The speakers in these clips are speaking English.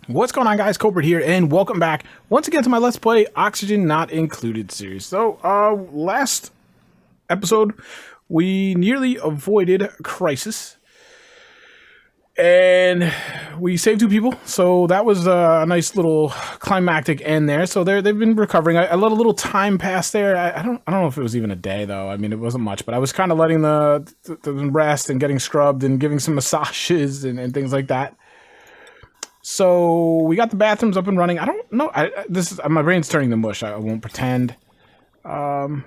What's going on, guys? Kulprit here, and welcome back once again to my Let's Play Oxygen Not Included series. So, last episode, we nearly avoided a crisis, and we saved 2 people, so that was a nice little climactic end there. So they've been recovering. I let a little time pass there. I don't know if it was even a day, though. I mean, it wasn't much, but I was kind of letting the rest and getting scrubbed and giving some massages and things like that. So we got the bathrooms up and running. I don't know. This is my brain's turning to mush. I won't pretend. Right,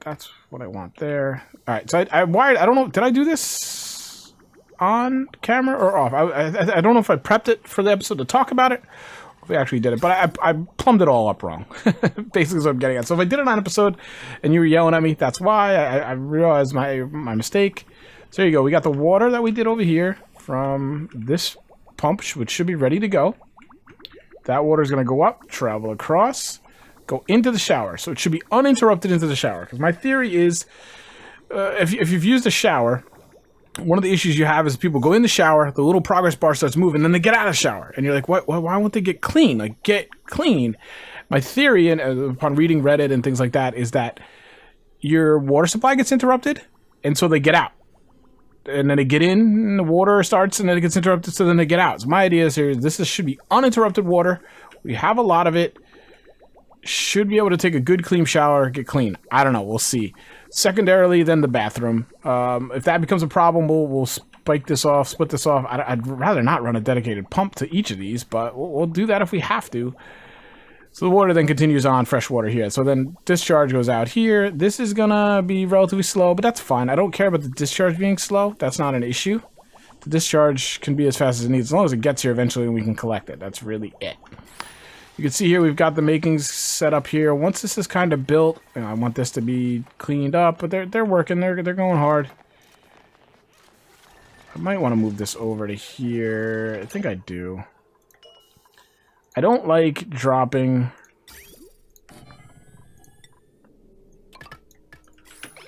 that's what I want there. All right. So I wired. I don't know. Did I do this on camera or off? I don't know if I prepped it for the episode to talk about it, or if we actually did it. But I plumbed it all up wrong. Basically, is what I'm getting at. So if I did it on episode and you were yelling at me, that's why. I realized my mistake. So there you go. We got the water that we did over here from this pump, which should be ready to go. That water is going to go up, travel across, go into the shower. So it should be uninterrupted into the shower. Because my theory is, if you've used a shower, one of the issues you have is people go in the shower, the little progress bar starts moving, then they get out of the shower. And you're like, what? Why won't they get clean? Like, get clean. My theory, and upon reading Reddit and things like that, is that your water supply gets interrupted, and so they get out. And then they get in, and the water starts, and then it gets interrupted, so then they get out. So my idea is here, should be uninterrupted water. We have a lot of it. Should be able to take a good, clean shower, get clean. I don't know. We'll see. Secondarily, then the bathroom. If that becomes a problem, we'll split this off. I'd rather not run a dedicated pump to each of these, but we'll do that if we have to. So the water then continues on, fresh water here. So then discharge goes out here. This is going to be relatively slow, but that's fine. I don't care about the discharge being slow. That's not an issue. The discharge can be as fast as it needs, as long as it gets here eventually and we can collect it. That's really it. You can see here we've got the makings set up here. Once this is kind of built, I want this to be cleaned up, but they're working. They're going hard. I might want to move this over to here. I think I do. I don't like dropping...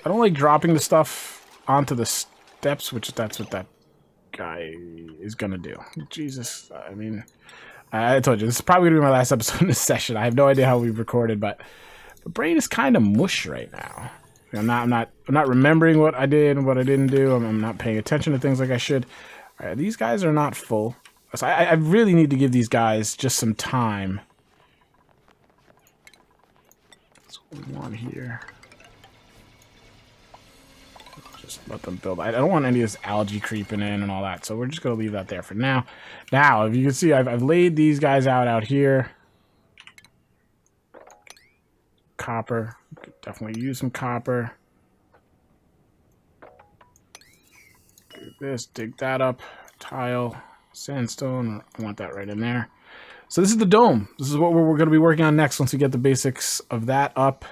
the stuff onto the steps, which that's what that guy is gonna do. Jesus, I mean, I told you, this is probably gonna be my last episode in this session. I have no idea how we've recorded, but the brain is kind of mush right now. I'm not remembering what I did and what I didn't do. I'm not paying attention to things like I should. All right, these guys are not full. So I really need to give these guys just some time. That's what we want here. Just let them build. I don't want any of this algae creeping in and all that, so we're just going to leave that there for now. Now, if you can see, I've laid these guys out here. Copper. Could definitely use some copper. Do this, dig that up. Tile. Sandstone, I want that right in there. So this is the dome. This is what we're going to be working on next once we get the basics of that up.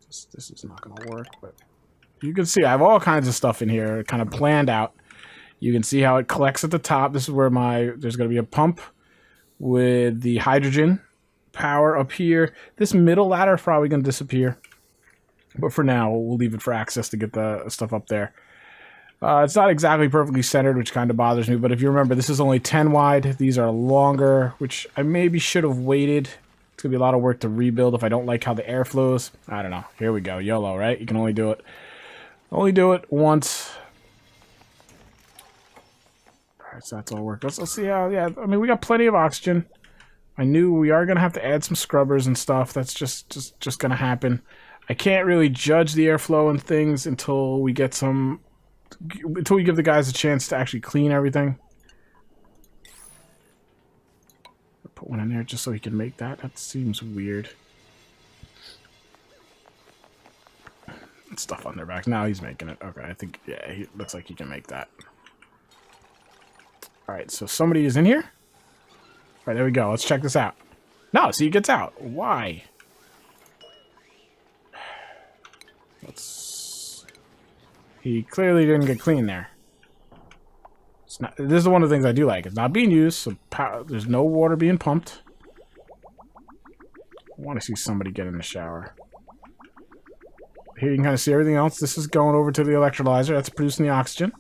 This is not going to work, but you can see I have all kinds of stuff in here kind of planned out. You can see how it collects at the top. This is where there's going to be a pump with the hydrogen power up here. This middle ladder is probably going to disappear, but for now we'll leave it for access to get the stuff up there. It's not exactly perfectly centered, which kind of bothers me, but if you remember, this is only 10 wide. These are longer, which I maybe should have waited. It's going to be a lot of work to rebuild if I don't like how the air flows. I don't know. Here we go. YOLO, right? You can only do it. Only do it once. Alright, so that's all worked. Let's see how, yeah, I mean, we got plenty of oxygen. I knew we are going to have to add some scrubbers and stuff. That's just going to happen. I can't really judge the airflow and things until we get until we give the guys a chance to actually clean everything. Put one in there just so he can make that. That seems weird. Stuff on their backs. Now he's making it. Okay, I think, yeah, he looks like he can make that. Alright, so somebody is in here. Alright, there we go. Let's check this out. No, see, he gets out. Why? He clearly didn't get clean there. This is one of the things I do like. It's not being used, so there's no water being pumped. I want to see somebody get in the shower. Here you can kind of see everything else. This is going over to the electrolyzer. That's producing the oxygen.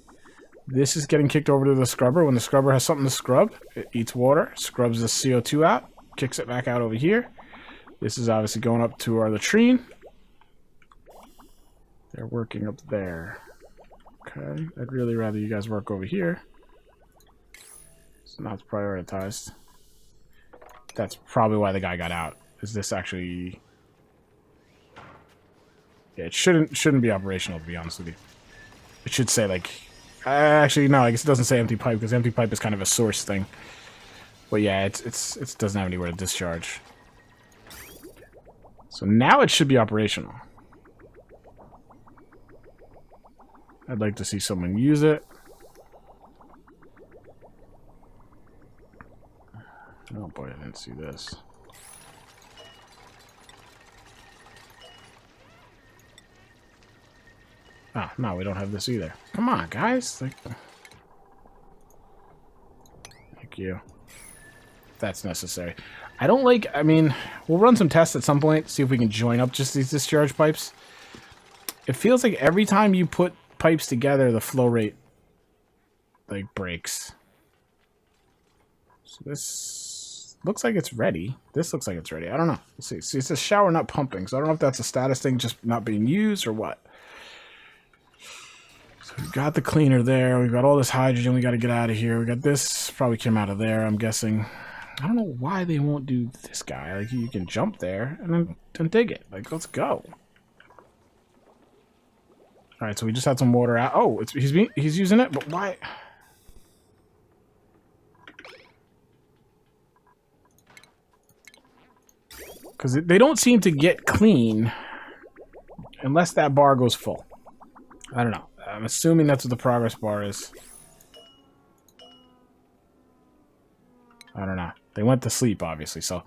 This is getting kicked over to the scrubber. When the scrubber has something to scrub, it eats water, scrubs the CO2 out, kicks it back out over here. This is obviously going up to our latrine. They're working up there. Okay, I'd really rather you guys work over here. So now it's prioritized. That's probably why the guy got out. Is this actually... Yeah, it shouldn't be operational, to be honest with you. It should say, like... actually, no, I guess it doesn't say empty pipe, because empty pipe is kind of a source thing. But yeah, it doesn't have anywhere to discharge. So now it should be operational. I'd like to see someone use it. Oh boy, I didn't see this. Ah, no, we don't have this either. Come on, guys. Like, thank you. That's necessary. I don't like... I mean, we'll run some tests at some point, see if we can join up just these discharge pipes. It feels like every time you put pipes together, the flow rate, like, breaks. So this looks like it's ready. This looks like it's ready. I don't know. Let's see. See, it says shower not pumping, so I don't know if that's a status thing, just not being used or what. So we've got the cleaner there. We've got all this hydrogen we got to get out of here. We got this. Probably came out of there, I'm guessing. I don't know why they won't do this guy. Like, you can jump there and then dig it. Like, let's go. All right, so we just had some water out. Oh, he's using it, but why? Because they don't seem to get clean unless that bar goes full. I don't know. I'm assuming that's what the progress bar is. I don't know. They went to sleep, obviously, so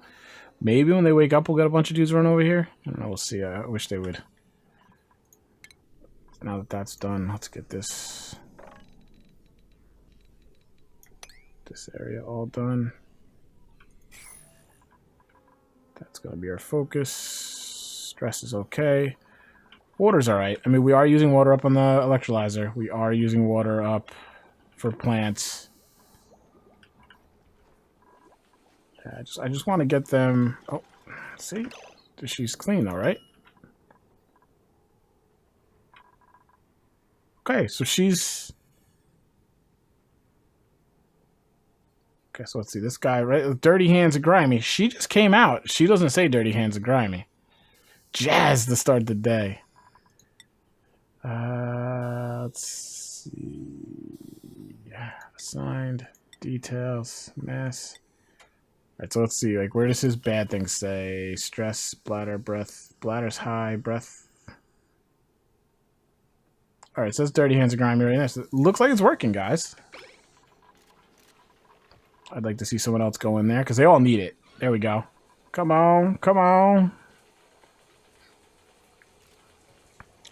maybe when they wake up, we'll get a bunch of dudes running over here. I don't know. We'll see. I wish they would. Now that that's done, let's get this area all done. That's going to be our focus. Stress is okay. Water's alright. I mean, we are using water up on the electrolyzer. We are using water up for plants. Yeah, I just want to get them... Oh, see? She's clean, all right? Okay, so she's... Okay, so let's see. This guy, right? Dirty Hands and Grimy. She just came out. She doesn't say Dirty Hands and Grimy. Jazz to start the day. Let's see. Assigned. Details. Mess. Alright, so let's see. Like, where does his bad thing say? Stress, bladder, breath. Bladder's high, breath. Alright, it says Dirty Hands and Grimy right there. So it looks like it's working, guys. I'd like to see someone else go in there, because they all need it. There we go. Come on, come on.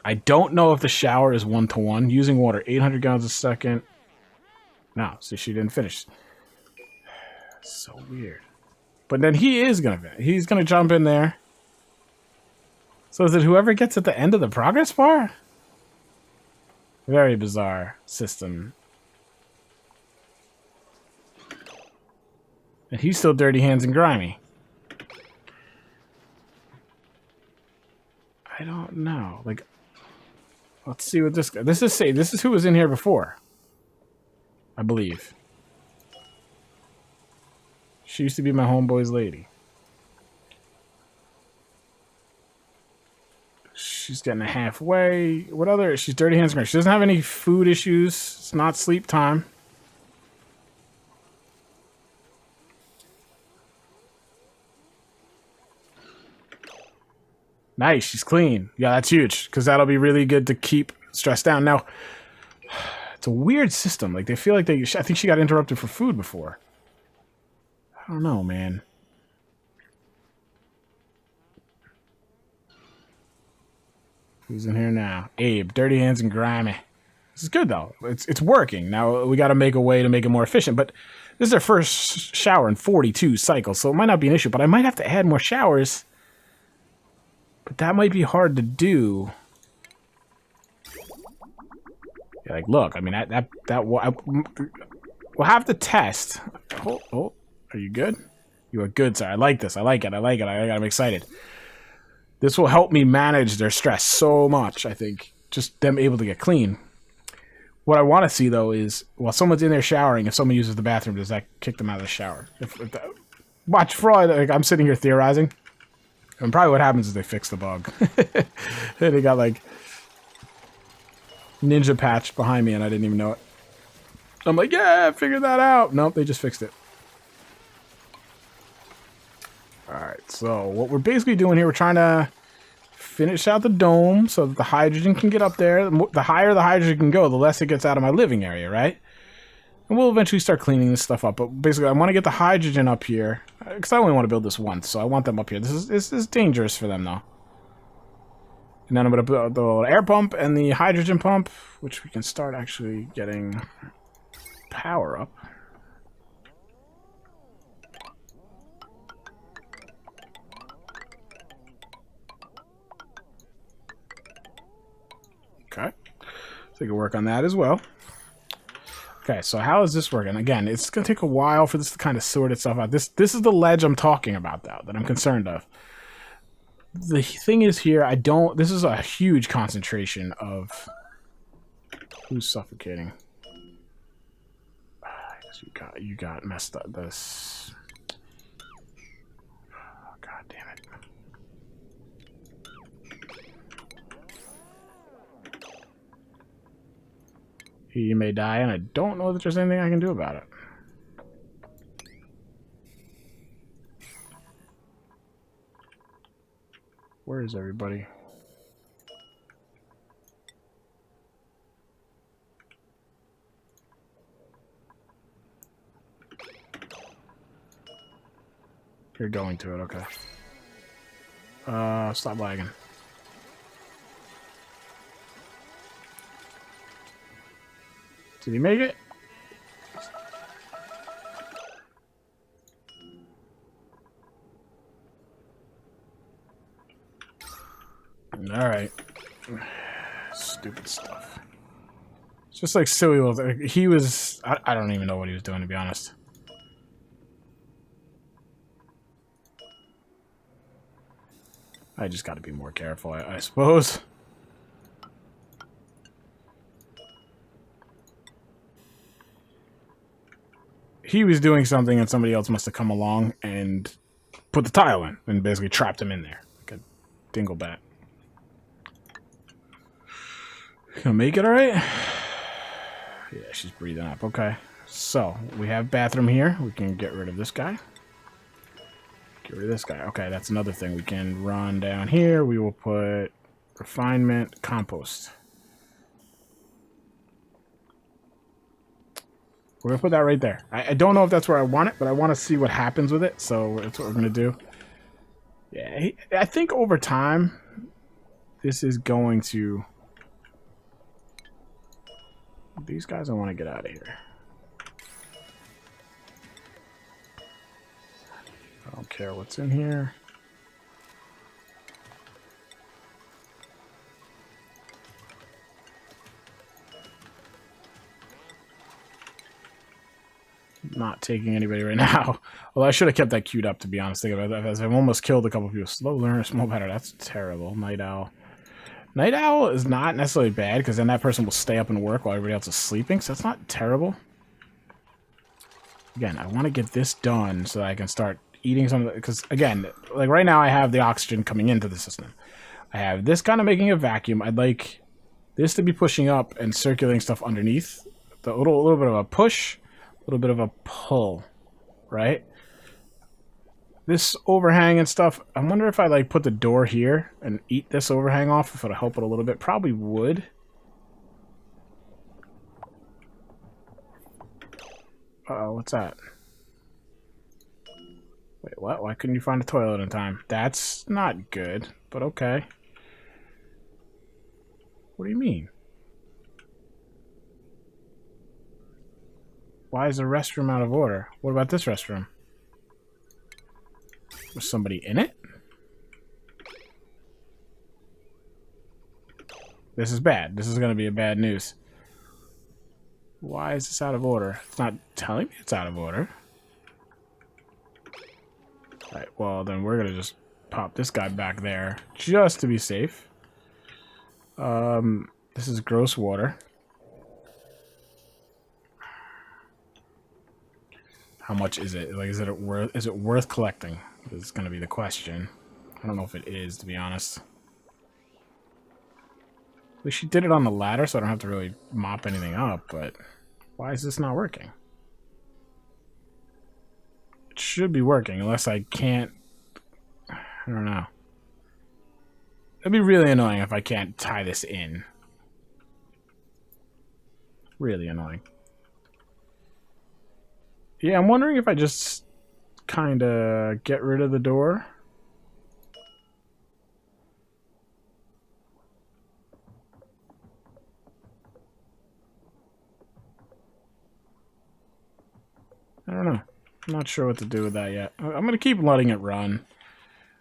I don't know if the shower is 1-to-1. Using water, 800 gallons a second. No, see, she didn't finish. So weird. But then he is going to finish. He's going to jump in there. So is it whoever gets at the end of the progress bar? Very bizarre system. And he's still Dirty Hands and Grimy. I don't know. Like, let's see what this guy... This is who was in here before. I believe. She used to be my homeboy's lady. She's getting a halfway. What other... She's Dirty Hands and Grimy. She doesn't have any food issues. It's not sleep time. Nice, she's clean. Yeah, that's huge, because that'll be really good to keep stress down. Now, it's a weird system. Like, they feel like they... I think she got interrupted for food before. I don't know, man. Who's in here now? Abe, Dirty Hands and Grimy. This is good, though. It's working. Now, we got to make a way to make it more efficient, but this is their first shower in 42 cycles, so it might not be an issue, but I might have to add more showers. But that might be hard to do. Yeah, Like, look, I mean, we'll have to test. Oh, are you good? You are good, sir. I like this. I like it. I'm excited. This will help me manage their stress so much, I think. Just them able to get clean. What I want to see, though, is while someone's in there showering, if someone uses the bathroom, does that kick them out of the shower? Watch, for all, like, I'm sitting here theorizing. And probably what happens is they fix the bug. They got, like, ninja patch behind me, and I didn't even know it. I'm like, yeah, I figured that out. Nope, they just fixed it. Alright, so what we're basically doing here, we're trying to finish out the dome so that the hydrogen can get up there. The higher the hydrogen can go, the less it gets out of my living area, right? And we'll eventually start cleaning this stuff up. But basically, I want to get the hydrogen up here. Because I only want to build this once, so I want them up here. This is dangerous for them, though. And then I'm going to build the air pump and the hydrogen pump, which we can start actually getting power up. Okay, so we can work on that as well. Okay, so how is this working? Again, it's going to take a while for this to kind of sort itself out. This is the ledge I'm talking about, though, that I'm concerned of. The thing is here, this is a huge concentration of... Who's suffocating? You got messed up. This... Oh, God damn it. He may die, and I don't know that there's anything I can do about it. Where is everybody? You're going to it, okay. Stop lagging. Did he make it? Alright. Stupid stuff. It's just like silly little... He was... I don't even know what he was doing, to be honest. I just gotta be more careful, I suppose. He was doing something and somebody else must have come along and put the tile in and basically trapped him in there. Like a dinglebat. Gonna make it alright? Yeah, she's breathing up. Okay. So, we have bathroom here. We can get rid of this guy. Get rid of this guy. Okay, that's another thing. We can run down here. We will put refinement, compost. We're going to put that right there. I don't know if that's where I want it, but I want to see what happens with it. So that's what we're going to do. Yeah, I think over time, this is going to... These guys I want to get out of here. I don't care what's in here. Not taking anybody right now. Well, I should have kept that queued up, to be honest. Think about that. I've almost killed a couple people. Slow learner, small better. That's terrible. Night owl. Night owl is not necessarily bad, because then that person will stay up and work while everybody else is sleeping, so that's not terrible. Again, I want to get this done so that I can start eating some of it. Because, again, like right now I have the oxygen coming into the system. I have this kind of making a vacuum. I'd like this to be pushing up and circulating stuff underneath. A little bit of a push. A little bit of a pull, right? This overhang and stuff, I wonder if I like put the door here and eat this overhang off, if it'll help it a little bit. Probably would. Uh-oh, what's that? Wait, what? Why couldn't you find a toilet in time? That's not good, but okay. What do you mean? Why is the restroom out of order? What about this restroom? Was somebody in it? This is bad. This is going to be a bad news. Why is this out of order? It's not telling me it's out of order. Alright, well then we're gonna just pop this guy back there just to be safe. This is gross water. How much is it? Like, is it worth collecting? Is gonna be the question. I don't know if it is, to be honest. At least she did it on the ladder, so I don't have to really mop anything up, but why is this not working? It should be working, unless I can't... I don't know. It'd be really annoying if I can't tie this in. Really annoying. Yeah, I'm wondering if I just kind of get rid of the door. I don't know. I'm not sure what to do with that yet. I'm going to keep letting it run.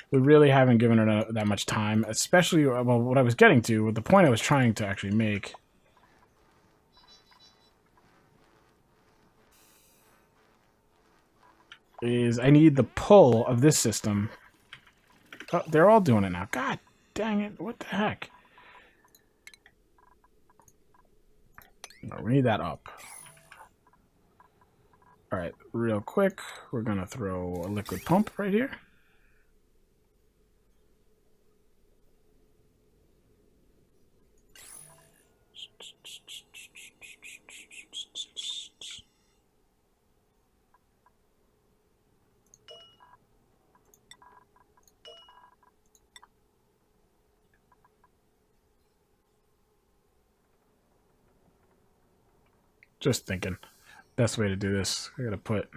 We really haven't given it that much time, especially, well, what I was getting to, with the point I was trying to actually make. Is I need the pull of this system. Oh, they're all doing it now. God dang it. What the heck? No, we need that up. Alright, real quick, we're going to throw a liquid pump right here. Just thinking. Best way to do this. I gotta put...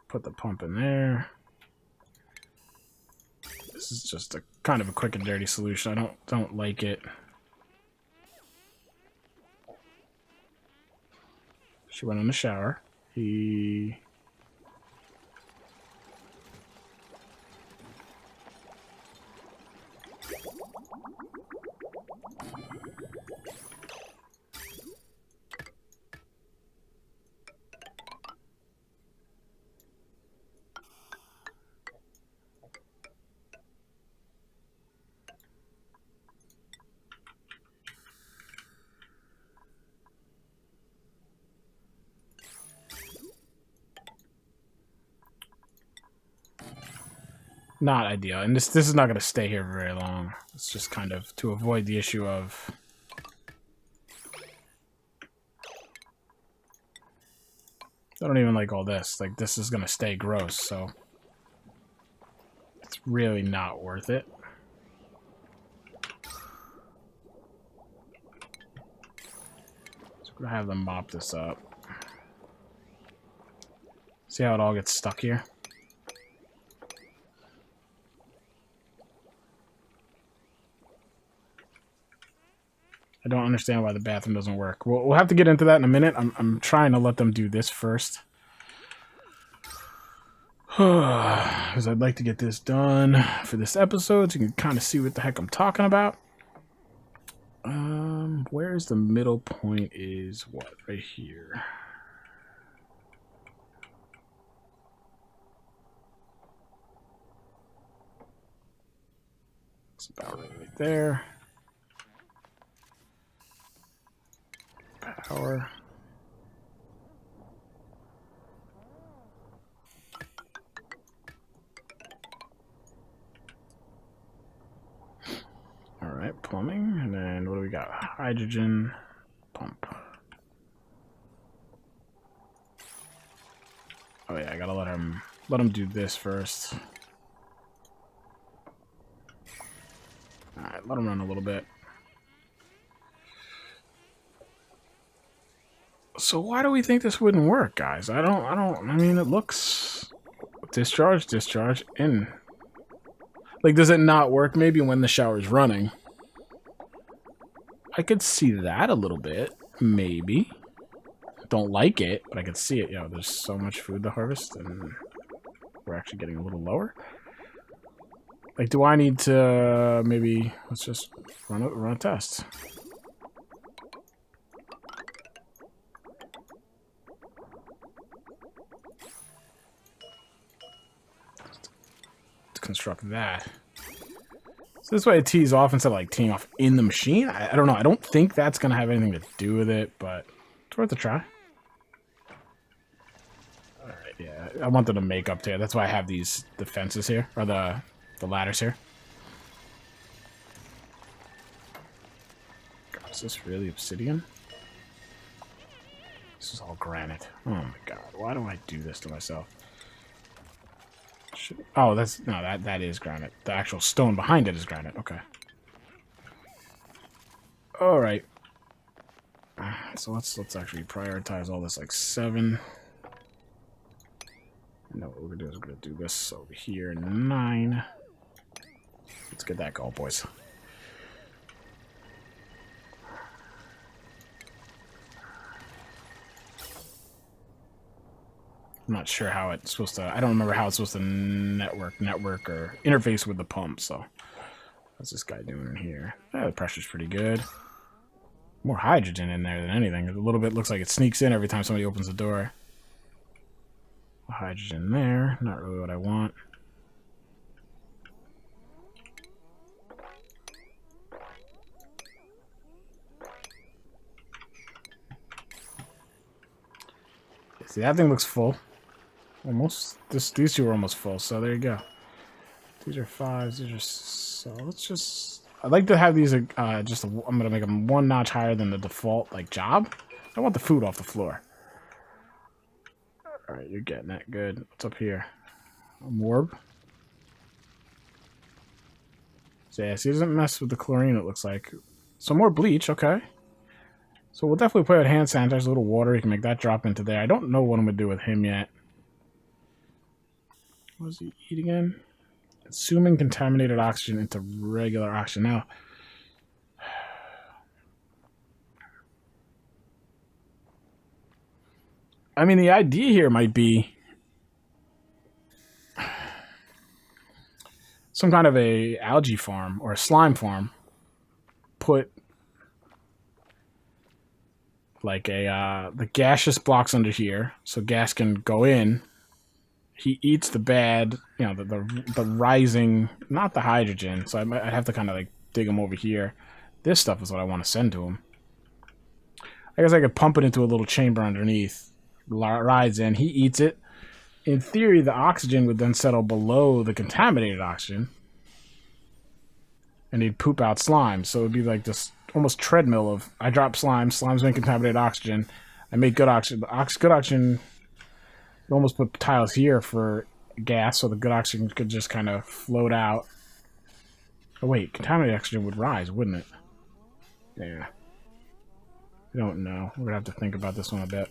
Put the pump in there. This is just a kind of a quick and dirty solution. I don't like it. She went in the shower. He... Not ideal, and this is not going to stay here very long. It's just kind of to avoid the issue of... I don't even like all this. Like, this is going to stay gross, so... It's really not worth it. So we're going to have them mop this up. See how it all gets stuck here? I don't understand why the bathroom doesn't work. We'll have to get into that in a minute. I'm trying to let them do this first. Because I'd like to get this done for this episode so you can kind of see what the heck I'm talking about. Where's the middle point is what? Right here. It's about right there. Power. All right, plumbing, and then what do we got? Hydrogen pump. Oh yeah, I gotta let him do this first. All right, let him run a little bit. So why do we think this wouldn't work, guys? I mean, it looks... Discharge, in. Like, does it not work maybe when the shower's running? I could see that a little bit. Maybe. Don't like it, but I could see it. Yo, there's so much food to harvest. And we're actually getting a little lower. Like, do I need to maybe let's just run a test. Let's construct that. So this way it tees off instead of like teeing off in the machine. I don't know. I don't think that's gonna have anything to do with it, but it's worth a try. All right, yeah. I wanted to make up to it. That's why I have the fences here, or the ladders here. God, is this really obsidian? This is all granite. Oh my god, why do I do this to myself? Oh, that is granite. The actual stone behind it is granite. Okay. All right. So let's actually prioritize all this like 7. No, what we're gonna do is we're gonna do this over here 9. Let's get that going, boys. I'm not sure how it's supposed to. I don't remember how it's supposed to network or interface with the pump. So what's this guy doing in here? Yeah, the pressure's pretty good. More hydrogen in there than anything. A little bit looks like it sneaks in every time somebody opens the door. Hydrogen there. Not really what I want. See, that thing looks full. Almost. These two are almost full, so there you go. These are 5s. These are so. Let's just. I'd like to have these. I'm gonna make them 1 notch higher than the default like job. I want the food off the floor. All right, you're getting that good. What's up here? A morb. So yeah, see, it doesn't mess with the chlorine. It looks like. Some more bleach. Okay. So we'll definitely play with hand sanitizer, a little water. You can make that drop into there. I don't know what I'm gonna do with him yet. What does he eat again? Consuming contaminated oxygen into regular oxygen. Now, I mean, the idea here might be some kind of a algae farm or a slime farm. Put like the gaseous blocks under here, so gas can go in. He eats the bad, you know, the rising, not the hydrogen. So I'd have to kind of like dig him over here. This stuff is what I want to send to him. I guess I could pump it into a little chamber underneath. Rides in, he eats it. In theory, the oxygen would then settle below the contaminated oxygen, and he'd poop out slime. So it'd be like this almost treadmill of I drop slime, slimes make contaminated oxygen. I make good oxygen. Good oxygen. Almost put tiles here for gas, so the good oxygen could just kind of float out. Oh wait, contaminated oxygen would rise, wouldn't it? Yeah. I don't know. We're gonna have to think about this one a bit.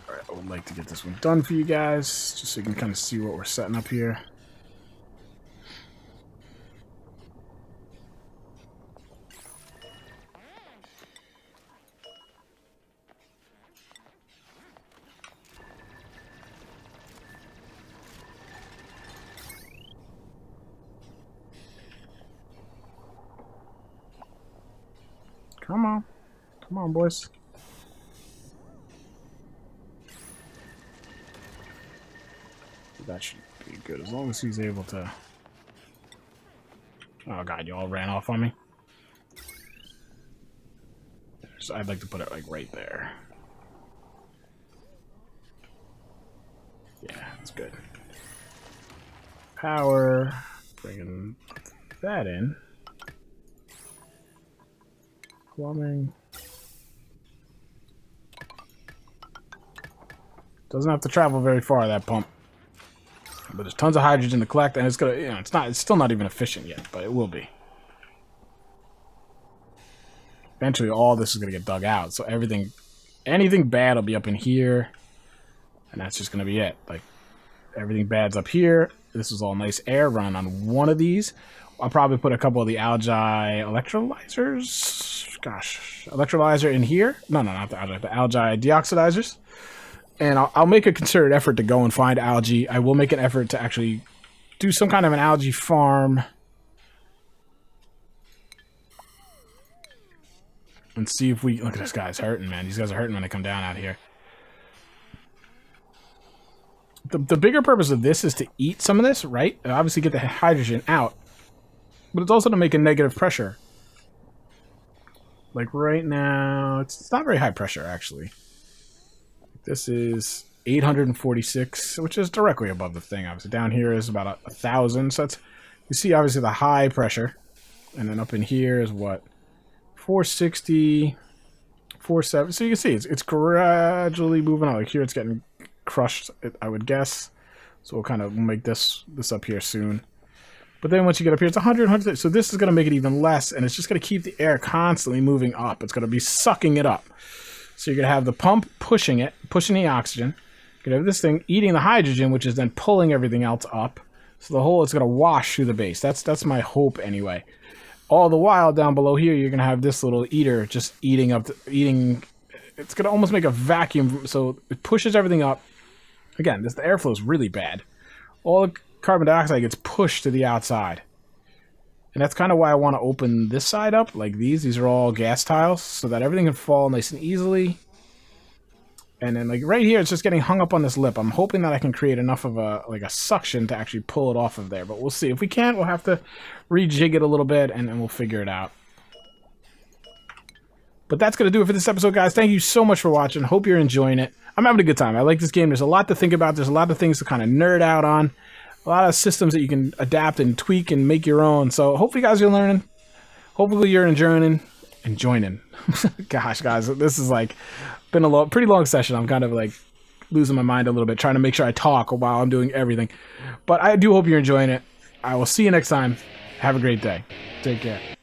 I would like to get this one done for you guys, just so you can kind of see what we're setting up here. Come on. Come on, boys. That should be good, as long as he's able to... Oh god, you all ran off on me? So I'd like to put it like right there. Yeah, that's good. Power. Bringing that in. Plumbing. Doesn't have to travel very far, that pump. But there's tons of hydrogen to collect, and it's gonna, you know, it's still not even efficient yet, but it will be. Eventually, all this is gonna get dug out, so anything bad will be up in here, and that's just gonna be it. Like, Everything bad's up here. This is all nice air running on one of these. I'll probably put a couple of the algae electrolyzers. Gosh, electrolyzer in here. No, not the algae deoxidizers. And I'll make a concerted effort to go and find algae. I will make an effort to actually do some kind of an algae farm. And see if we... Look at this guy's hurting, man. These guys are hurting when they come down out here. The bigger purpose of this is to eat some of this, right? And obviously get the hydrogen out. But it's also to make a negative pressure. Like right now, it's not very high pressure, actually. This is 846, which is directly above the thing, obviously. Down here is about 1,000, so that's... You see, obviously, the high pressure. And then up in here is what? 460, 470. So you can see it's gradually moving on. Like here, it's getting crushed, I would guess. So we'll make this up here soon. But then once you get up here, it's 100, 100. So this is going to make it even less, and it's just going to keep the air constantly moving up. It's going to be sucking it up. So you're going to have the pump pushing the oxygen. You're going to have this thing eating the hydrogen, which is then pulling everything else up. So the whole is going to wash through the base. That's my hope anyway. All the while down below here, you're going to have this little eater just eating up, it's going to almost make a vacuum. So it pushes everything up. Again, the airflow is really bad. All the carbon dioxide gets pushed to the outside. And that's kind of why I want to open this side up, like these. These are all gas tiles, so that everything can fall nice and easily. And then, like, right here, it's just getting hung up on this lip. I'm hoping that I can create enough of a suction to actually pull it off of there. But we'll see. If we can't, we'll have to rejig it a little bit, and we'll figure it out. But that's going to do it for this episode, guys. Thank you so much for watching. Hope you're enjoying it. I'm having a good time. I like this game. There's a lot to think about. There's a lot of things to kind of nerd out on. A lot of systems that you can adapt and tweak and make your own. So hopefully, guys, you're learning. Hopefully, you're enjoying. Gosh, guys, this is like... been a pretty long session. I'm kind of like losing my mind a little bit, trying to make sure I talk while I'm doing everything. But I do hope you're enjoying it. I will see you next time. Have a great day. Take care.